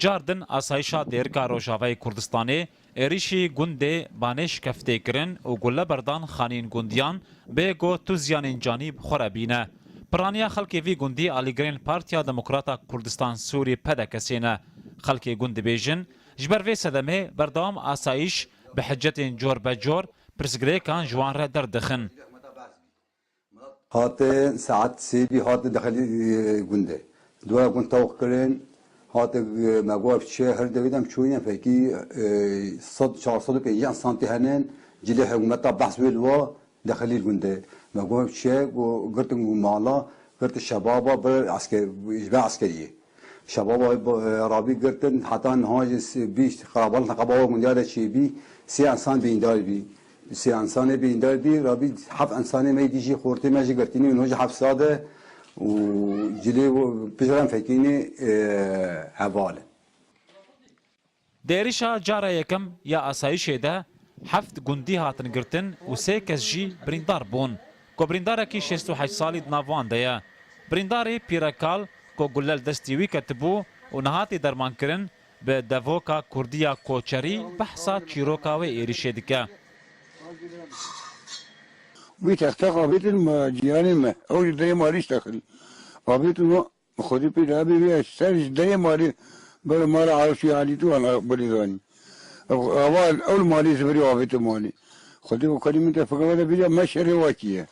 جاردن آسایشا دیرکا روجاوی کردستانی ایریشی گنده بانش کفته کرن و گله بردان خانین گندیان به گو توزیان جانب خوربینه. پرانیا خلکی وی گندی آلیگرین پارتیا دموکراتا کردستان سوری پدکسینه. خلکی گند بیجن جبر وی صدمه بردام آسایش به حجت جور بجور پرسگری کان جوان را دردخن. هات ساعت سیبی هات داخلی گنده. دو گند توق کرن. هات مقوى في شهر دويدم شوية فكي صد 450 سنتي هنن جلي حكومتها بحث بالوا داخلي الجندة مقوى في شهر وقلت مالا قلت الشباب بالعسكر إجباع عسكرية شباب رابي قلت حتى نهاج بيش قرابلنا قبوا من جالة شيء بي سي إنسان بيندار بي سي إنسان بيندار بي رابي حف إنسان ما يديجي خورتي ما جي قلتني ونهاج حف ساده وجلي بجرام فكيني حواله دیریشا جارا یکم یا آسایش ده هفت گندی هاتن گرتن و سه کس جی بریندار بون کو بریندار کی 68 سالی ناوان ده برینداری پیرکال کو گلل دستیوی کتبو و نهاتی درمان کرن به دووکا کردیا کوچری بحثا چیروکا و ایریشه دکه بيت اختقى بيت الجيران ما أول داية ماليش دخل وبيت ما خدي بيلابي بيا سرج داية مالي بل مال عارفي علي تو أنا بريداني أول مالي زبري وبيت مالي خدي وكلمة تفقد بيا مشري واكية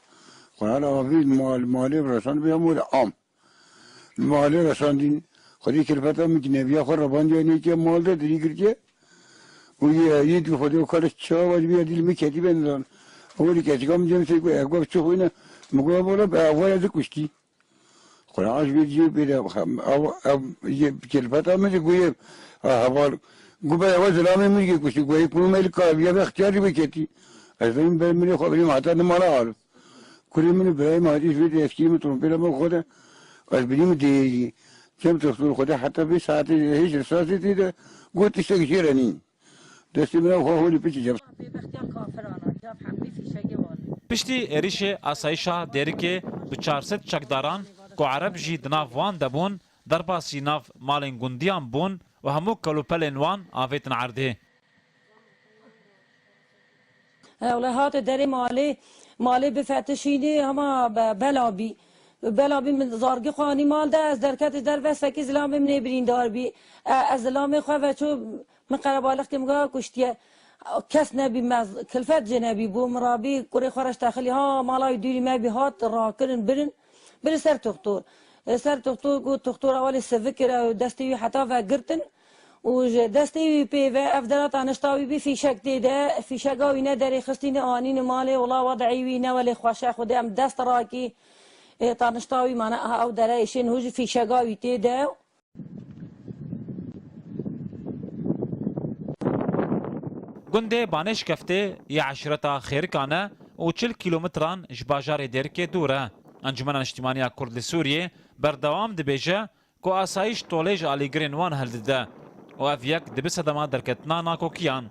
قال وبيت مالي رسان بيا مول عام المالي رسان دين خدي كلفته مجنبيا خر ربان جاني كي مال ده دريكرجة ويا يد خدي وكالش شاو بيا دل مكتي بندان أولي كاتكم جمسي كوي أقوى تشوفينا مقوى بولا بأول هذا كشتي خلاص بيجي بيدا أو كلفته مش كوي هبال قبل أول زلامي مش كشتي كوي كل ما يلقى بيا باختياري بكتي أزين بمن خبري ما تعرف ما لا أعرف كل من براي ما أدري في تسكيم تروم بلا ما خده أزبني مدي كم تصور خده حتى في ساعة هيش رصاصي تيدا قلت تشتغيرني دستي من هو اللي بيجي جاب پشتی ایریش آسایشا دیرکه به 400 چکداران کو عرب جی دنافوان دبون درباسی ناف مالین گندیان بون و همو کلوپلین وان آویتن عرده. اولهات دری مالی بفتشینی هما بلابی من زارگی خانی مال ده از درکت در وست فکی زلامی من برین دار بی از زلامی خواه و چو من قربالخ که مگاه کشتیه کس نبی مز کلفت جنبی بو مرابی کره خورش داخلی ها مالای دوری ما بی هات راکرن برن سر تختور گو تختور اولی سفکر دستی حتی و گرتن و دستی پی و افدرات انشتاوی بی فیشک دیده فیشکاوی نه داری خستین آنین مالی ولا وضعی وی نه ولی خوشه خوده ام دست راکی تانشتاوی مانا او درایشین هوج فیشکاوی دیده گنده بانش کفته یا عشرتا خیرکانه و 40 کیلومتران جباجار دیرکه دوره. انجمن اجتماعی کرد سوریه بردوام دبیجه که آسایش طولج آلیگرین وان هلده و افیک دبی صدما درکتنا ناکوکیان.